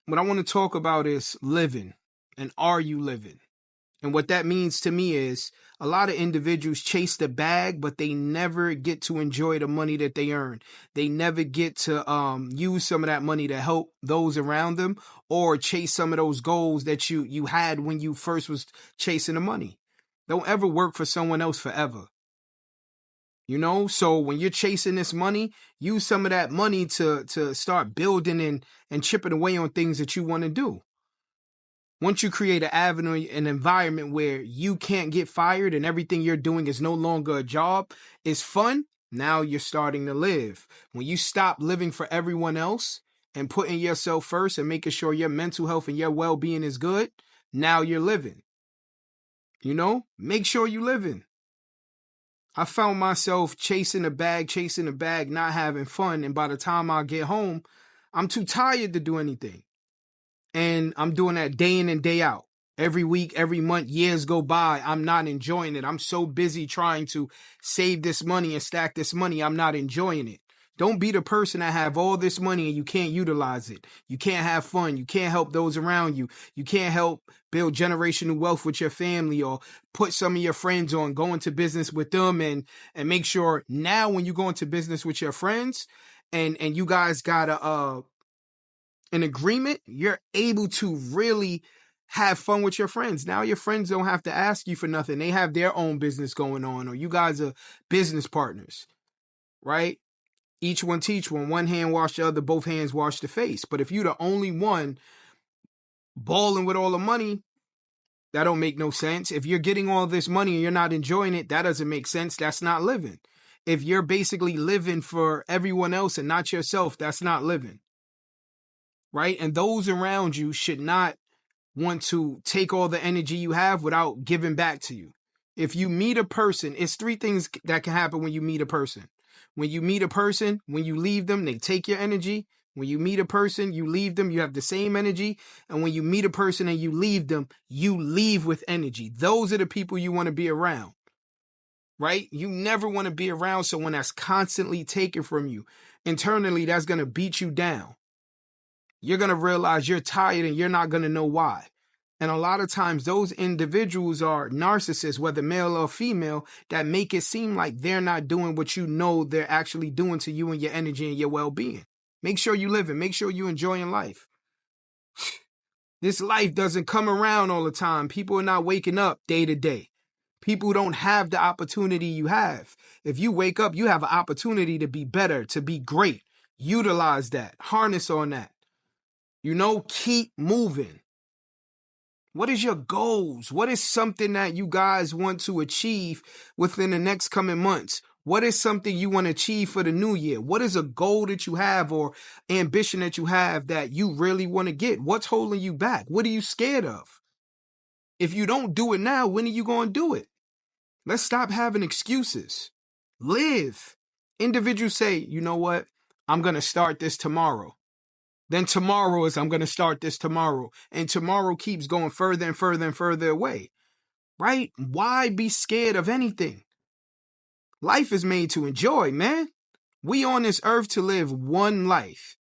what I want to talk about is living, and are you living? And what that means to me is a lot of individuals chase the bag, but they never get to enjoy the money that they earn. They never get to use some of that money to help those around them, or chase some of those goals that you had when you first was chasing the money. Don't ever work for someone else forever. So when you're chasing this money, use some of that money to start building and chipping away on things that you want to do. Once you create an avenue, an environment where you can't get fired and everything you're doing is no longer a job, it's fun, now you're starting to live. When you stop living for everyone else and putting yourself first and making sure your mental health and your well-being is good, now you're living. Make sure you're living. I found myself chasing a bag, not having fun. And by the time I get home, I'm too tired to do anything. And I'm doing that day in and day out. Every week, every month, years go by. I'm not enjoying it. I'm so busy trying to save this money and stack this money. I'm not enjoying it. Don't be the person that have all this money and you can't utilize it. You can't have fun. You can't help those around you. You can't help build generational wealth with your family, or put some of your friends on, go into business with them, and make sure now when you go into business with your friends and you guys got an agreement, you're able to really have fun with your friends. Now your friends don't have to ask you for nothing. They have their own business going on, or you guys are business partners, right? Each one teach one. One hand wash the other, both hands wash the face. But if you're the only one balling with all the money, that don't make no sense. If you're getting all this money and you're not enjoying it, that doesn't make sense. That's not living. If you're basically living for everyone else and not yourself, that's not living, right? And those around you should not want to take all the energy you have without giving back to you. If you meet a person, it's three things that can happen when you meet a person. When you meet a person, when you leave them, they take your energy. When you meet a person, you leave them, you have the same energy. And when you meet a person and you leave them, you leave with energy. Those are the people you want to be around, right? You never want to be around someone that's constantly taken from you. Internally, that's going to beat you down. You're going to realize you're tired and you're not going to know why. And a lot of times those individuals are narcissists, whether male or female, that make it seem like they're not doing what you know they're actually doing to you and your energy and your well-being. Make sure you live it. Make sure you're enjoying life. This life doesn't come around all the time. People are not waking up day to day. People don't have the opportunity you have. If you wake up, you have an opportunity to be better, to be great. Utilize that. Harness on that. Keep moving. What is your goals? What is something that you guys want to achieve within the next coming months? What is something you want to achieve for the new year? What is a goal that you have or ambition that you have that you really want to get? What's holding you back? What are you scared of? If you don't do it now, when are you going to do it? Let's stop having excuses. Live. Individuals say, you know what? I'm going to start this tomorrow. Then tomorrow is I'm going to start this tomorrow. And tomorrow keeps going further and further and further away. Right? Why be scared of anything? Life is made to enjoy, man. We on this earth to live one life.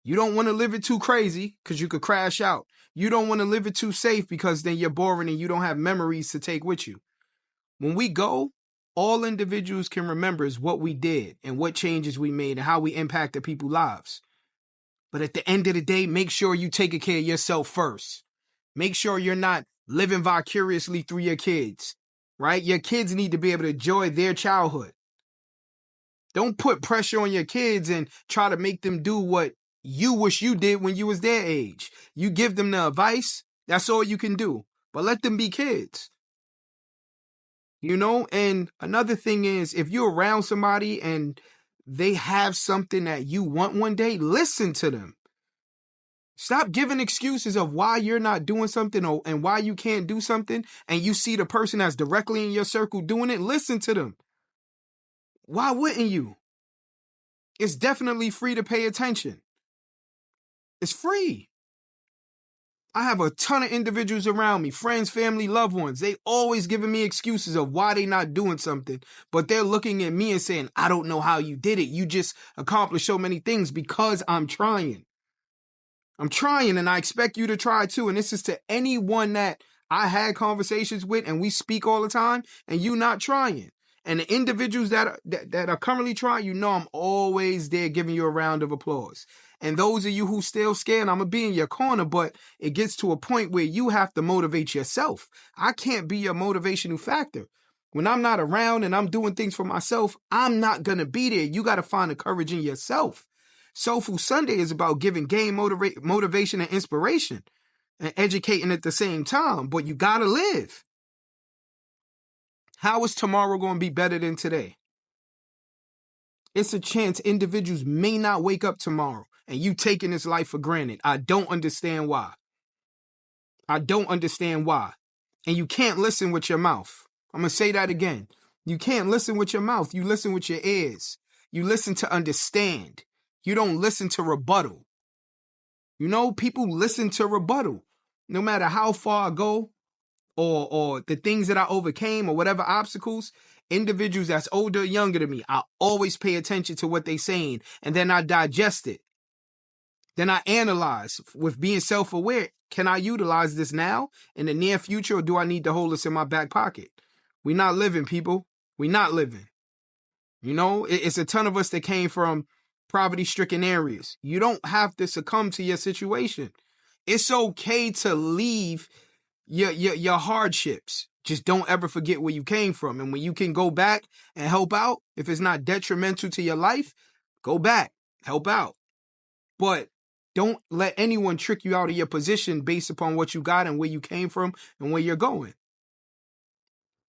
You don't want to live it too crazy because you could crash out. You don't want to live it too safe because then you're boring and you don't have memories to take with you. When we go, all individuals can remember is what we did and what changes we made and how we impacted people's lives. But at the end of the day, make sure you take care of yourself first. Make sure you're not living vicariously through your kids, right? Your kids need to be able to enjoy their childhood. Don't put pressure on your kids and try to make them do what you wish you did when you was their age. You give them the advice, that's all you can do. But let them be kids. And another thing is, if you're around somebody and they have something that you want one day, listen to them. Stop giving excuses of why you're not doing something and why you can't do something, and you see the person that's directly in your circle doing it. Listen to them. Why wouldn't you? It's definitely free to pay attention. It's free. I have a ton of individuals around me, friends, family, loved ones. They always giving me excuses of why they not doing something, but they're looking at me and saying, I don't know how you did it. You just accomplished so many things because I'm trying. I'm trying, and I expect you to try too. And this is to anyone that I had conversations with and we speak all the time, and you not trying. And the individuals that are currently trying, I'm always there giving you a round of applause. And those of you who still scared, I'm going to be in your corner, but it gets to a point where you have to motivate yourself. I can't be your motivational factor. When I'm not around and I'm doing things for myself, I'm not going to be there. You got to find the courage in yourself. Soulful Sunday is about giving game motivation and inspiration and educating at the same time, but you got to live. How is tomorrow going to be better than today? It's a chance individuals may not wake up tomorrow and you taking this life for granted. I don't understand why. I don't understand why. And you can't listen with your mouth. I'm going to say that again. You can't listen with your mouth. You listen with your ears. You listen to understand. You don't listen to rebuttal. People listen to rebuttal. No matter how far I go or the things that I overcame or whatever obstacles, individuals that's older or younger than me, I always pay attention to what they're saying, and then I digest it. Then I analyze with being self-aware. Can I utilize this now in the near future, or do I need to hold this in my back pocket? We're not living, people. We're not living. It's a ton of us that came from poverty-stricken areas. You don't have to succumb to your situation. It's okay to leave your hardships. Just don't ever forget where you came from. And when you can go back and help out, if it's not detrimental to your life, go back, help out. But don't let anyone trick you out of your position based upon what you got and where you came from and where you're going.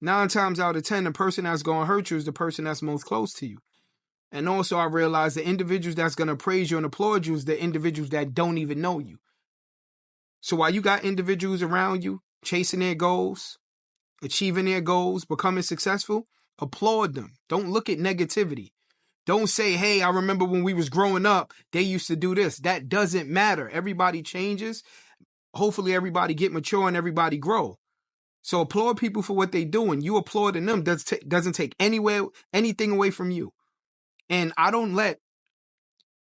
9 times out of 10, the person that's going to hurt you is the person that's most close to you. And also I realize the individuals that's going to praise you and applaud you is the individuals that don't even know you. So while you got individuals around you chasing their goals, achieving their goals, becoming successful, applaud them. Don't look at negativity. Don't say, hey, I remember when we was growing up, they used to do this. That doesn't matter. Everybody changes. Hopefully everybody get mature and everybody grow. So applaud people for what they doing. You applauding them doesn't take anything away from you. And I don't let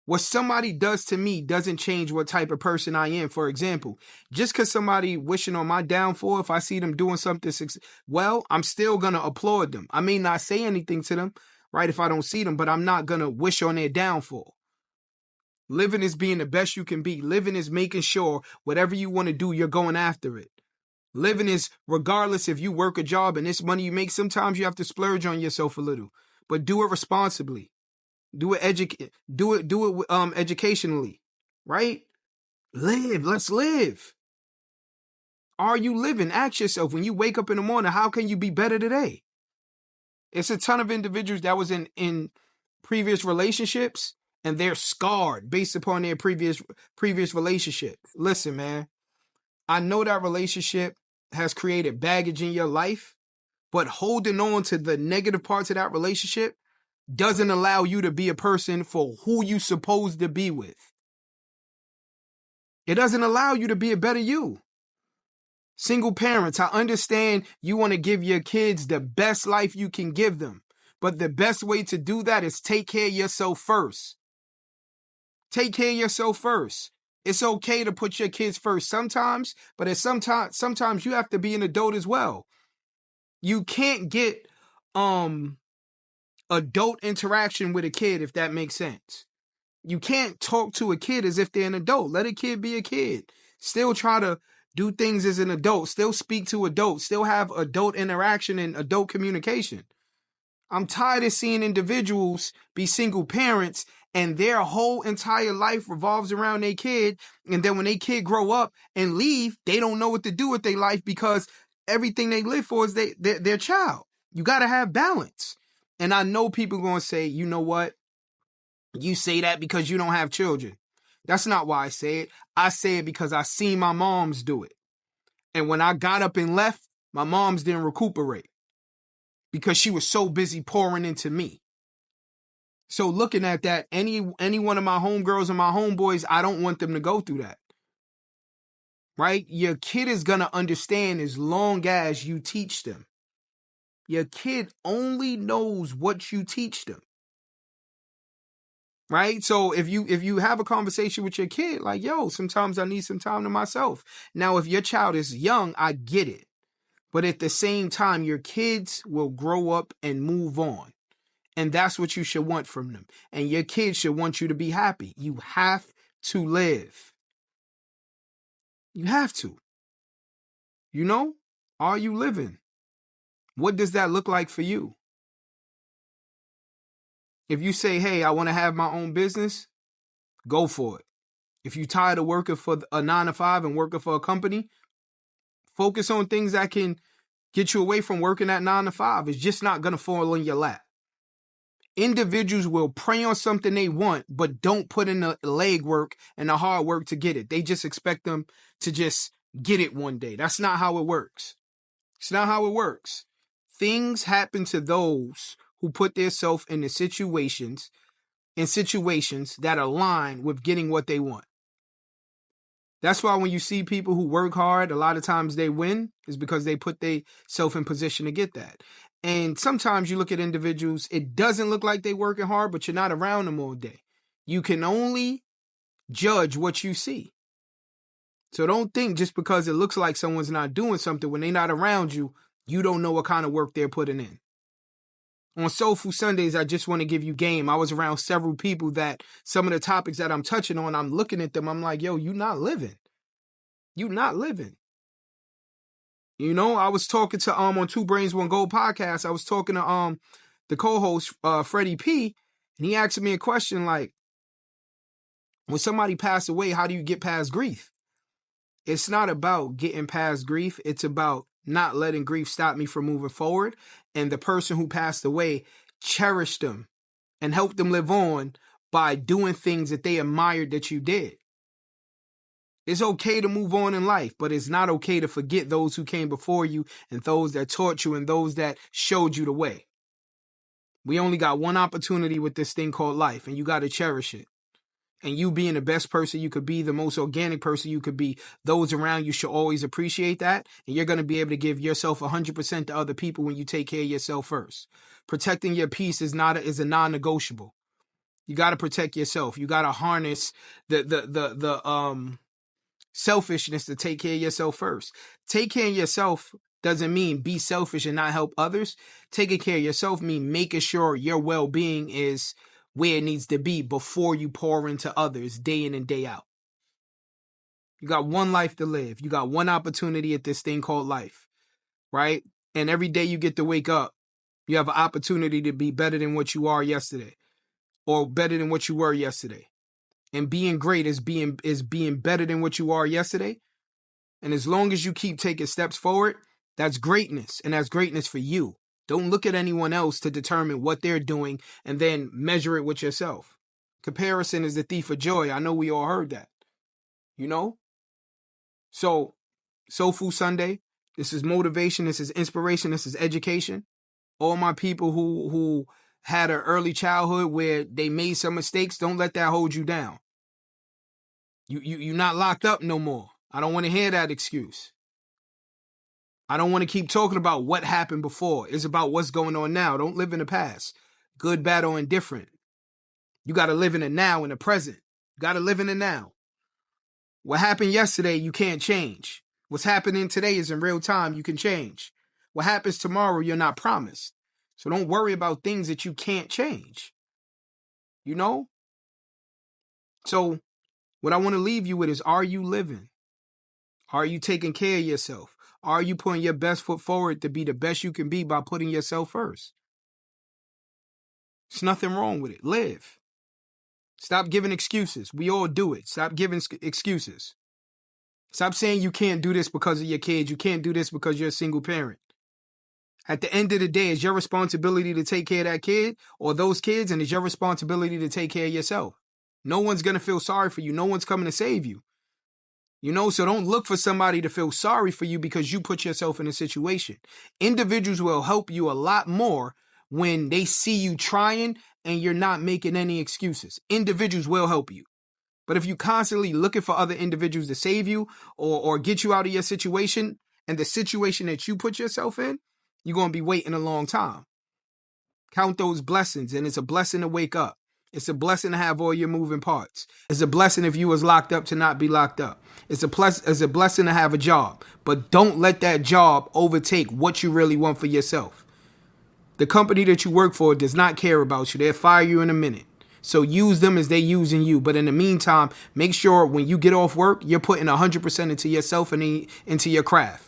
what somebody does to me doesn't change what type of person I am. For example, just because somebody wishing on my downfall, if I see them doing something well, I'm still going to applaud them. I may not say anything to them, right, if I don't see them, but I'm not going to wish on their downfall. Living is being the best you can be. Living is making sure whatever you want to do, you're going after it. Living is regardless if you work a job and this money you make, sometimes you have to splurge on yourself a little, but do it responsibly. Do it educationally, right? Let's live. Are you living? Ask yourself when you wake up in the morning, how can you be better today? It's a ton of individuals that was in previous relationships and they're scarred based upon their previous relationship. Listen, man, I know that relationship has created baggage in your life, but holding on to the negative parts of that relationship doesn't allow you to be a person for who you supposed to be with. It doesn't allow you to be a better you. Single parents, I understand you want to give your kids the best life you can give them, but the best way to do that is take care of yourself first. Take care of yourself first. It's okay to put your kids first sometimes, but sometimes you have to be an adult as well. You can't get adult interaction with a kid, if that makes sense. You can't talk to a kid as if they're an adult. Let a kid be a kid. Still try to do things as an adult. Still speak to adults. Still have adult interaction and adult communication. I'm tired of seeing individuals be single parents and their whole entire life revolves around their kid. And then when their kid grow up and leave, they don't know what to do with their life because everything they live for is their child. You got to have balance. And I know people going to say, you know what? You say that because you don't have children. That's not why I say it. I say it because I seen my moms do it. And when I got up and left, my moms didn't recuperate because she was so busy pouring into me. So looking at that, any one of my homegirls and my homeboys, I don't want them to go through that. Right? Your kid is going to understand as long as you teach them. Your kid only knows what you teach them. right? So if you have a conversation with your kid, like, yo, sometimes I need some time to myself. Now, if your child is young, I get it. But at the same time, your kids will grow up and move on. And that's what you should want from them. And your kids should want you to be happy. You have to live. You have to. You know? Are you living? What does that look like for you? If you say, hey, I want to have my own business, go for it. If you're tired of working for a 9 to 5 and working for a company, focus on things that can get you away from working at 9 to 5. It's just not going to fall in your lap. Individuals will prey on something they want, but don't put in the legwork and the hard work to get it. They just expect them to just get it one day. That's not how it works. It's not how it works. Things happen to those who put themselves in situations that align with getting what they want. That's why when you see people who work hard, a lot of times they win, is because they put themselves in position to get that. And sometimes you look at individuals, it doesn't look like they're working hard, but you're not around them all day. You can only judge what you see. So don't think just because it looks like someone's not doing something when they're not around you, you don't know what kind of work they're putting in. On Soulful Sundays, I just want to give you game. I was around several people that some of the topics that I'm touching on, I'm looking at them, I'm like, yo, you not living. You not living. You know, I was talking to on Two Brains One Gold podcast. I was talking to the co-host Freddie P, and he asked me a question like, when somebody passed away, how do you get past grief? It's not about getting past grief. It's about not letting grief stop me from moving forward. And the person who passed away, cherish them and help them live on by doing things that they admired that you did. It's okay to move on in life, but it's not okay to forget those who came before you and those that taught you and those that showed you the way. We only got one opportunity with this thing called life, and you got to cherish it. And you being the best person you could be, the most organic person you could be, those around you should always appreciate that. And you're going to be able to give yourself 100% to other people when you take care of yourself first. Protecting your peace is a non-negotiable. You got to protect yourself. You got to harness the selfishness to take care of yourself first. Take care of yourself doesn't mean be selfish and not help others. Taking care of yourself means making sure your well-being is where it needs to be before you pour into others day in and day out. You got one life to live. You got one opportunity at this thing called life, right? And every day you get to wake up, you have an opportunity to be better than what you are yesterday or better than what you were yesterday. And being great is being better than what you are yesterday. And as long as you keep taking steps forward, that's greatness. And that's greatness for you. Don't look at anyone else to determine what they're doing and then measure it with yourself. Comparison is the thief of joy. I know we all heard that. You know? So, Soulful Sunday, this is motivation, this is inspiration, this is education. All my people who had an early childhood where they made some mistakes, don't let that hold you down. You're not locked up no more. I don't want to hear that excuse. I don't want to keep talking about what happened before. It's about what's going on now. Don't live in the past. Good, bad, or indifferent. You got to live in the now, in the present. You got to live in the now. What happened yesterday, you can't change. What's happening today is in real time. You can change. What happens tomorrow, you're not promised. So don't worry about things that you can't change. You know? So what I want to leave you with is, are you living? Are you taking care of yourself? Are you putting your best foot forward to be the best you can be by putting yourself first? There's nothing wrong with it. Live. Stop giving excuses. We all do it. Stop giving excuses. Stop saying you can't do this because of your kids. You can't do this because you're a single parent. At the end of the day, it's your responsibility to take care of that kid or those kids, and it's your responsibility to take care of yourself. No one's going to feel sorry for you. No one's coming to save you. You know, so don't look for somebody to feel sorry for you because you put yourself in a situation. Individuals will help you a lot more when they see you trying and you're not making any excuses. Individuals will help you. But if you constantly looking for other individuals to save you or get you out of your situation and the situation that you put yourself in, you're going to be waiting a long time. Count those blessings, and it's a blessing to wake up. It's a blessing to have all your moving parts. It's a blessing if you was locked up to not be locked up. It's a blessing to have a job. But don't let that job overtake what you really want for yourself. The company that you work for does not care about you. They'll fire you in a minute. So use them as they using you. But in the meantime, make sure when you get off work, you're putting 100% into yourself and into your craft.